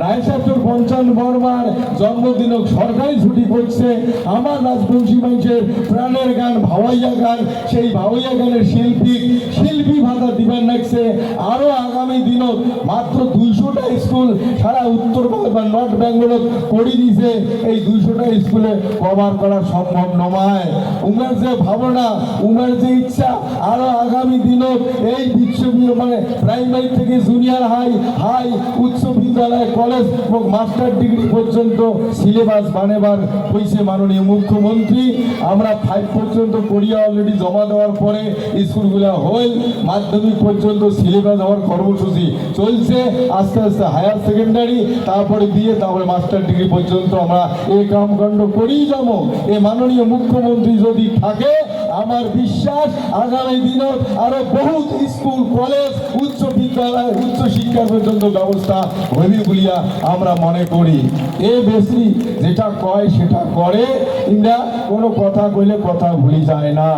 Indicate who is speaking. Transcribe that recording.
Speaker 1: রায় সাহেব 55 বর্মার জন্মদিন সরকারি ছুটি করছে, আমার রাজবংশী মানুষের প্রাণের গান ভাওয়াইয়া গান, সেই ভাওয়াইয়া গানের শিল্পী ভাতা দিবেন লাগছে। আরো আগামী দিনত মাত্র 200টা স্কুল সারা উত্তর বা নর্থ বেঙ্গলত করে দিছে, এই 200টা স্কুলে কভার করা সম্ভব নয়। উমের যে ভাবনা, উমের যে ইচ্ছা, আরো আগামী দিনত এই বিশ্ববিদ্যালয় মানে প্রাইমারি থেকে জুনিয়র হাই উচ্চ বিদ্যালয় কলেজ এবং মাস্টার ডিগ্রি পর্যন্ত সিলেবাস বানাবার হয়েছে মাননীয় মুখ্যমন্ত্রী। আমরা 5 পর্যন্ত করিয়া অলরেডি জমা দেওয়ার পরে স্কুলগুলো হইল, মাধ্যমিক পর্যন্ত সিলেবাস হওয়ার কর্মসূচি চলছে। আস্তে আস্তে হায়ার সেকেন্ডারি, তারপরে বিয়ে, তারপরে মাস্টার ডিগ্রি পর্যন্ত আমরা এই কামকাণ্ড করেই যাবো। এ মাননীয় মুখ্যমন্ত্রী যদি থাকে, আমার বিশ্বাস আগামী দিনত আরো বহুত স্কুল কলেজ উচ্চ বিদ্যালয় উচ্চ শিক্ষা পর্যন্ত ব্যবস্থা হইবে বলিয়া আমরা মনে করি। এ বেশি যেটা কয় সেটা করে, ইন্দ্রা কোনো কথা কইলে কথা ভুলি যায় না।